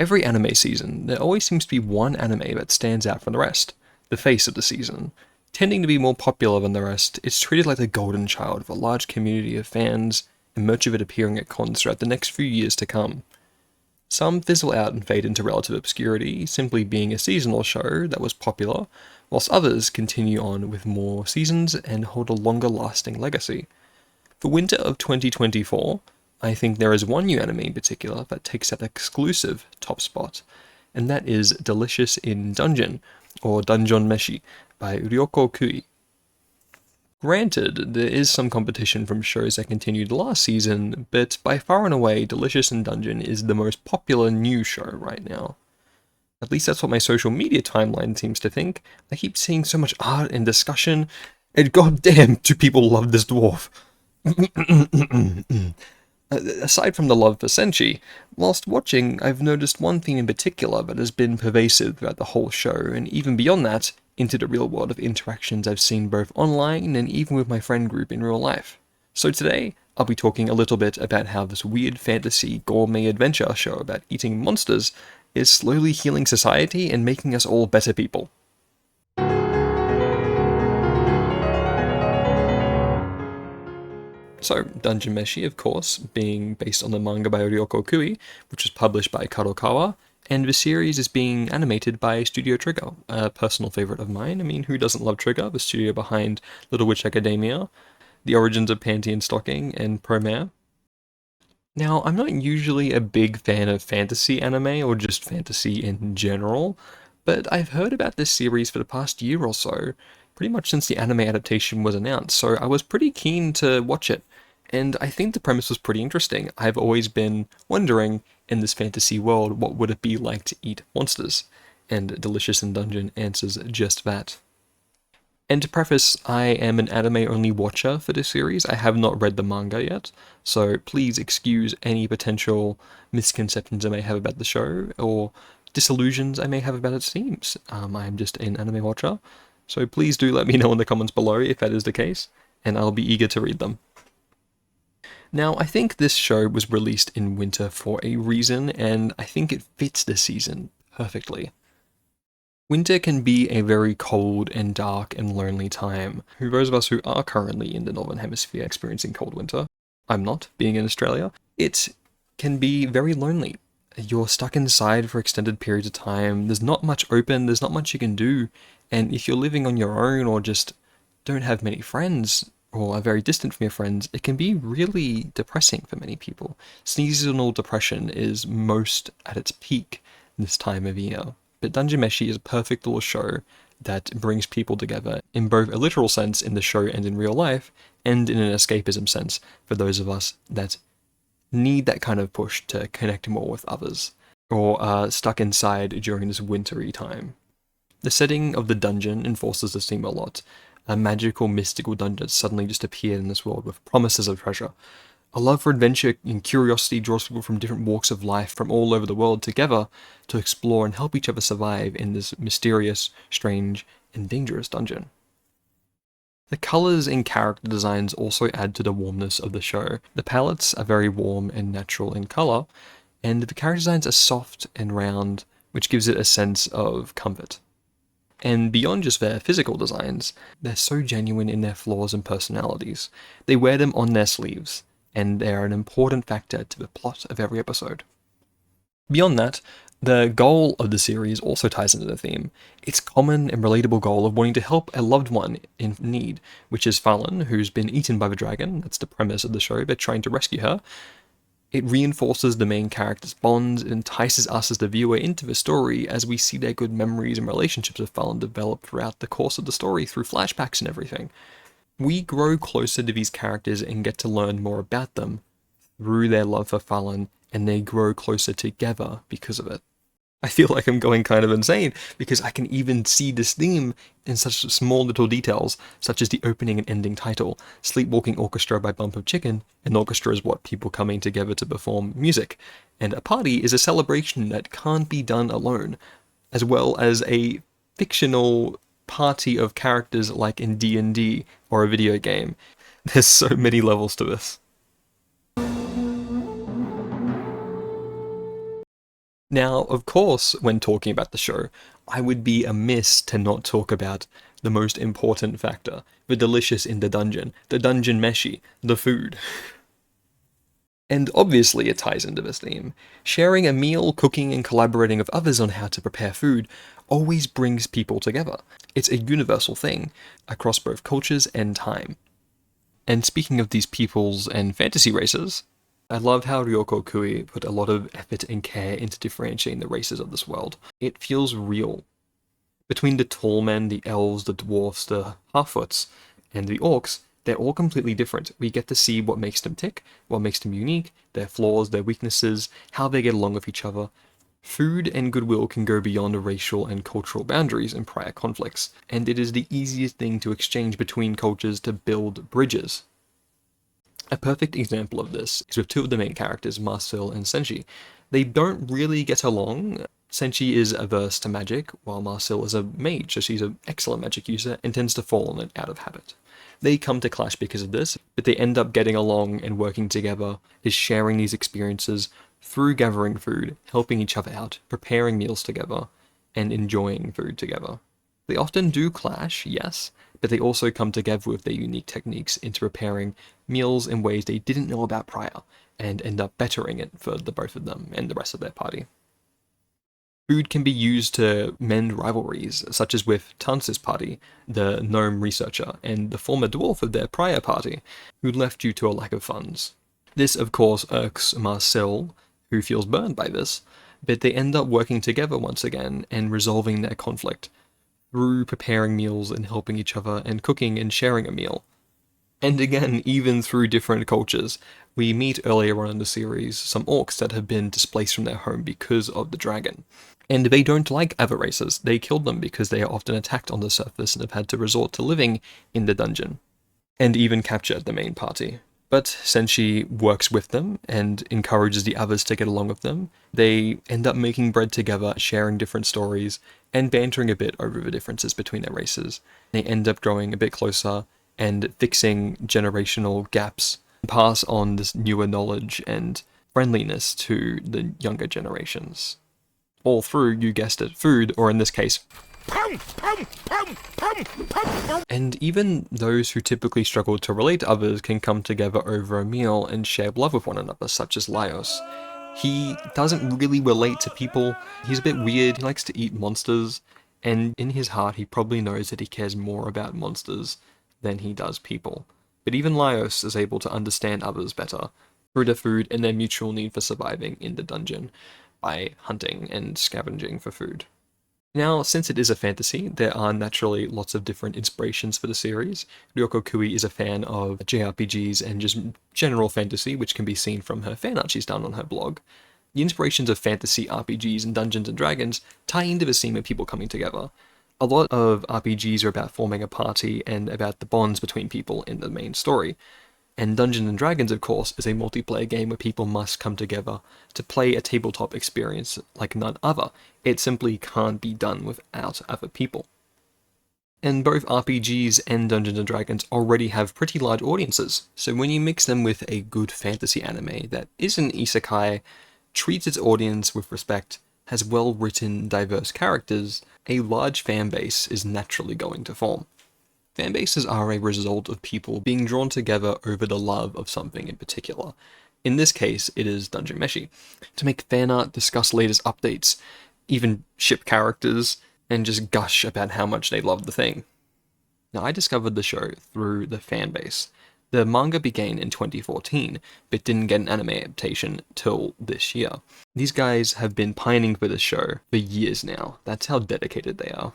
Every anime season, there always seems to be one anime that stands out from the rest, the face of the season. Tending to be more popular than the rest, it's treated like the golden child of a large community of fans, and much of it appearing at cons throughout the next few years to come. Some fizzle out and fade into relative obscurity, simply being a seasonal show that was popular, whilst others continue on with more seasons and hold a longer lasting legacy. For winter of 2024, I think there is one new anime in particular that takes that exclusive top spot, and that is Delicious in Dungeon, or Dungeon Meshi, by Ryoko Kui. Granted, there is some competition from shows that continued last season, but by far and away, Delicious in Dungeon is the most popular new show right now. At least that's what my social media timeline seems to think. I keep seeing so much art and discussion, and goddamn, do people love this dwarf. Aside from the love for Senshi, whilst watching, I've noticed one theme in particular that has been pervasive throughout the whole show, and even beyond that, into the real world of interactions I've seen both online and even with my friend group in real life. So today, I'll be talking a little bit about how this weird fantasy gourmet adventure show about eating monsters is slowly healing society and making us all better people. So, Dungeon Meshi, of course, being based on the manga by Ryoko Kui, which was published by Kadokawa, and the series is being animated by Studio Trigger, a personal favorite of mine. I mean, who doesn't love Trigger, the studio behind Little Witch Academia, The Origins of Panty Stocking, and Promare? Now, I'm not usually a big fan of fantasy anime, or just fantasy in general, but I've heard about this series for the past year or so, pretty much since the anime adaptation was announced, so I was pretty keen to watch it. And I think the premise was pretty interesting. I've always been wondering, in this fantasy world, what would it be like to eat monsters? And Delicious in Dungeon answers just that. And to preface, I am an anime-only watcher for this series. I have not read the manga yet, so please excuse any potential misconceptions I may have about the show, or disillusions I may have about its themes. I am just an anime watcher, so please do let me know in the comments below if that is the case, and I'll be eager to read them. Now, I think this show was released in winter for a reason, and I think it fits this season perfectly. Winter can be a very cold and dark and lonely time. For those of us who are currently in the Northern Hemisphere experiencing cold winter, I'm not, being in Australia, it can be very lonely. You're stuck inside for extended periods of time, there's not much open, there's not much you can do, and if you're living on your own or just don't have many friends, or are very distant from your friends, it can be really depressing for many people. Seasonal depression is most at its peak this time of year. But Dungeon Meshi is a perfect little show that brings people together in both a literal sense in the show and in real life, and in an escapism sense for those of us that need that kind of push to connect more with others, or are stuck inside during this wintry time. The setting of the dungeon enforces this theme a lot. A magical, mystical dungeon suddenly just appeared in this world with promises of treasure. A love for adventure and curiosity draws people from different walks of life from all over the world together to explore and help each other survive in this mysterious, strange, and dangerous dungeon. The colours and character designs also add to the warmness of the show. The palettes are very warm and natural in colour, and the character designs are soft and round, which gives it a sense of comfort. And beyond just their physical designs, they're so genuine in their flaws and personalities. They wear them on their sleeves, and they are an important factor to the plot of every episode. Beyond that, the goal of the series also ties into the theme. Its common and relatable goal of wanting to help a loved one in need, which is Fallen, who's been eaten by the dragon. That's the premise of the show. They're trying to rescue her. It reinforces the main character's bonds and entices us as the viewer into the story as we see their good memories and relationships with Fallen develop throughout the course of the story through flashbacks and everything. We grow closer to these characters and get to learn more about them through their love for Fallen, and they grow closer together because of it. I feel like I'm going kind of insane, because I can even see this theme in such small little details, such as the opening and ending title, Sleepwalking Orchestra by Bump of Chicken. An orchestra is what people coming together to perform music, and a party is a celebration that can't be done alone, as well as a fictional party of characters like in D&D or a video game. There's so many levels to this. Now, of course, when talking about the show, I would be amiss to not talk about the most important factor, the delicious in the Dungeon Meshi, the food. And obviously it ties into this theme. Sharing a meal, cooking, and collaborating with others on how to prepare food always brings people together. It's a universal thing across both cultures and time. And speaking of these peoples and fantasy races, I love how Ryoko Kui put a lot of effort and care into differentiating the races of this world. It feels real. Between the tall men, the elves, the dwarfs, the half-foots, and the orcs, they're all completely different. We get to see what makes them tick, what makes them unique, their flaws, their weaknesses, how they get along with each other. Food and goodwill can go beyond racial and cultural boundaries in prior conflicts, and it is the easiest thing to exchange between cultures to build bridges. A perfect example of this is with two of the main characters, Marcel and Senshi. They don't really get along. Senshi is averse to magic, while Marcel is a mage, so she's an excellent magic user and tends to fall on it out of habit. They come to clash because of this, but they end up getting along and working together, is sharing these experiences through gathering food, helping each other out, preparing meals together, and enjoying food together. They often do clash, yes, but they also come together with their unique techniques into preparing meals in ways they didn't know about prior, and end up bettering it for the both of them and the rest of their party. Food can be used to mend rivalries, such as with Tance's party, the gnome researcher, and the former dwarf of their prior party, who left due to a lack of funds. This, of course, irks Marcel, who feels burned by this, but they end up working together once again and resolving their conflict through preparing meals and helping each other and cooking and sharing a meal. And again, even through different cultures, we meet earlier on in the series some orcs that have been displaced from their home because of the dragon. And they don't like other races. They kill them because they are often attacked on the surface and have had to resort to living in the dungeon, and even capture the main party. But Senshi works with them and encourages the others to get along with them. They end up making bread together, sharing different stories, and bantering a bit over the differences between their races. They end up growing a bit closer and fixing generational gaps, pass on this newer knowledge and friendliness to the younger generations. All through, you guessed it, food, or in this case, and even those who typically struggle to relate to others can come together over a meal and share love with one another, such as Laios. He doesn't really relate to people, he's a bit weird, he likes to eat monsters, and in his heart he probably knows that he cares more about monsters than he does people. But even Laios is able to understand others better through their food and their mutual need for surviving in the dungeon by hunting and scavenging for food. Now, since it is a fantasy, there are naturally lots of different inspirations for the series. Ryoko Kui is a fan of JRPGs and just general fantasy, which can be seen from her fan art she's done on her blog. The inspirations of fantasy RPGs and Dungeons and Dragons tie into the theme of people coming together. A lot of RPGs are about forming a party and about the bonds between people in the main story. And Dungeons & Dragons, of course, is a multiplayer game where people must come together to play a tabletop experience like none other. It simply can't be done without other people. And both RPGs and Dungeons & Dragons already have pretty large audiences, so when you mix them with a good fantasy anime that isn't isekai, treats its audience with respect, has well-written, diverse characters, a large fan base is naturally going to form. Fanbases are a result of people being drawn together over the love of something in particular. In this case, it is Dungeon Meshi. To make fan art, discuss latest updates, even ship characters, and just gush about how much they love the thing. Now, I discovered the show through the fanbase. The manga began in 2014, but didn't get an anime adaptation till this year. These guys have been pining for this show for years now. That's how dedicated they are.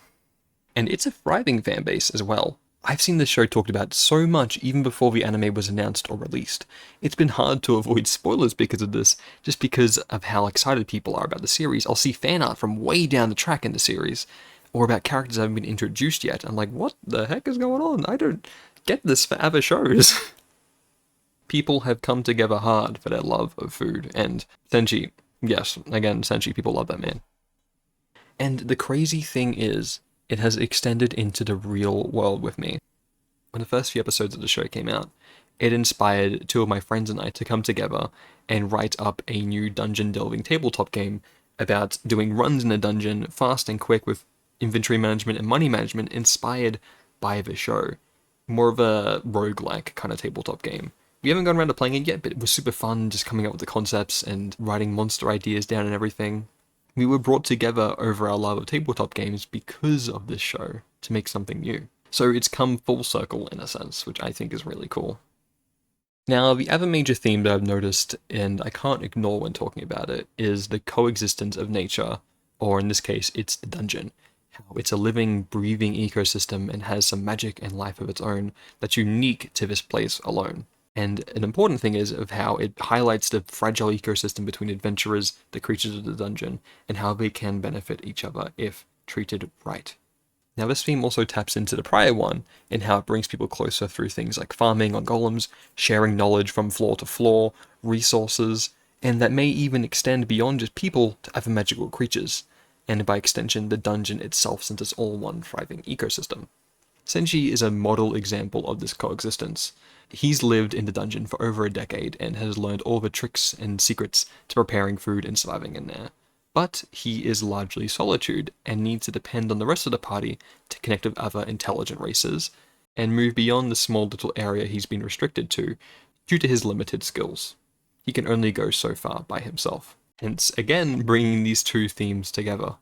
And it's a thriving fanbase as well. I've seen this show talked about so much even before the anime was announced or released. It's been hard to avoid spoilers because of this, just because of how excited people are about the series. I'll see fan art from way down the track in the series, or about characters that haven't been introduced yet. I'm like, what the heck is going on? I don't get this for other shows. People have come together hard for their love of food, and Senshi, yes, again, Senshi, people love that man. And the crazy thing is, it has extended into the real world with me. When the first few episodes of the show came out, it inspired two of my friends and I to come together and write up a new dungeon delving tabletop game about doing runs in a dungeon fast and quick with inventory management and money management inspired by the show. More of a roguelike kind of tabletop game. We haven't gone around to playing it yet, but it was super fun just coming up with the concepts and writing monster ideas down and everything. We were brought together over our love of tabletop games because of this show to make something new. So it's come full circle in a sense, which I think is really cool. Now, the other major theme that I've noticed, and I can't ignore when talking about it, is the coexistence of nature, or in this case, it's the dungeon. How it's a living, breathing ecosystem and has some magic and life of its own that's unique to this place alone. And an important thing is of how it highlights the fragile ecosystem between adventurers, the creatures of the dungeon, and how they can benefit each other if treated right. Now, this theme also taps into the prior one in how it brings people closer through things like farming on golems, sharing knowledge from floor to floor, resources, and that may even extend beyond just people to other magical creatures, and by extension, the dungeon itself since it's all one thriving ecosystem. Senshi is a model example of this coexistence. He's lived in the dungeon for over a decade and has learned all the tricks and secrets to preparing food and surviving in there. But he is largely solitude and needs to depend on the rest of the party to connect with other intelligent races and move beyond the small little area he's been restricted to due to his limited skills. He can only go so far by himself. Hence, again, bringing these two themes together.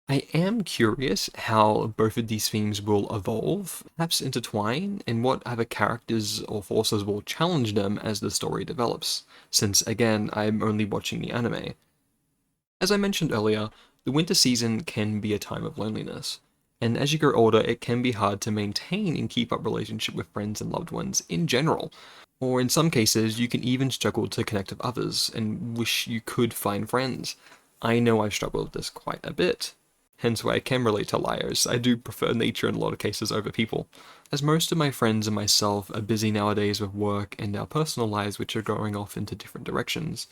I am curious how both of these themes will evolve, perhaps intertwine, and what other characters or forces will challenge them as the story develops, since again, I'm only watching the anime. As I mentioned earlier, the winter season can be a time of loneliness, and as you grow older, it can be hard to maintain and keep up relationship with friends and loved ones in general. Or in some cases, you can even struggle to connect with others and wish you could find friends. I know I've struggled with this quite a bit. Hence why I can relate to liars. I do prefer nature in a lot of cases over people. As most of my friends and myself are busy nowadays with work and our personal lives which are going off into different directions,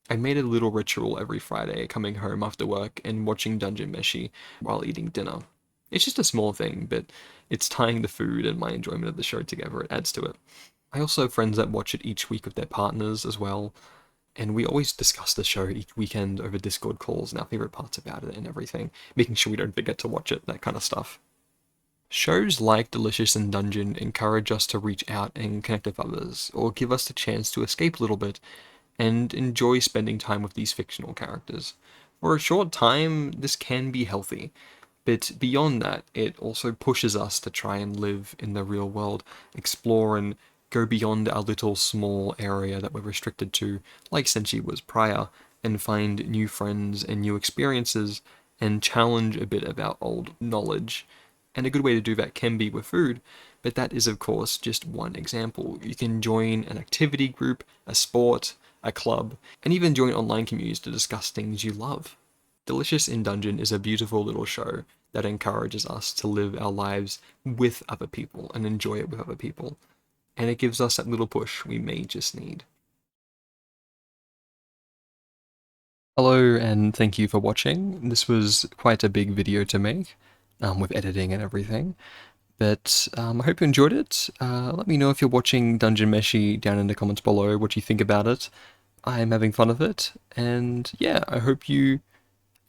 I made a little ritual every Friday coming home after work and watching Dungeon Meshi while eating dinner. It's just a small thing, but it's tying the food and my enjoyment of the show together. It adds to it. I also have friends that watch it each week with their partners as well, and we always discuss the show each weekend over Discord calls and our favorite parts about it and everything, making sure we don't forget to watch it, that kind of stuff. Shows like Delicious and Dungeon encourage us to reach out and connect with others, or give us the chance to escape a little bit and enjoy spending time with these fictional characters. For a short time, this can be healthy, but beyond that, it also pushes us to try and live in the real world, explore and go beyond our little small area that we're restricted to, like Senshi was prior, and find new friends and new experiences, and challenge a bit of our old knowledge. And a good way to do that can be with food, but that is of course just one example. You can join an activity group, a sport, a club, and even join online communities to discuss things you love. Delicious in Dungeon is a beautiful little show that encourages us to live our lives with other people and enjoy it with other people. And it gives us that little push we may just need. Hello, and thank you for watching. This was quite a big video to make, with editing and everything. But I hope you enjoyed it. Let me know if you're watching Dungeon Meshi down in the comments below, what you think about it. I'm having fun with it, and yeah, I hope you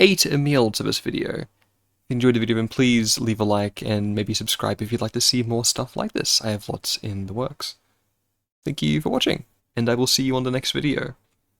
ate a meal to this video. If you enjoyed the video, then please leave a like and maybe subscribe if you'd like to see more stuff like this. I have lots in the works. Thank you for watching, and I will see you on the next video.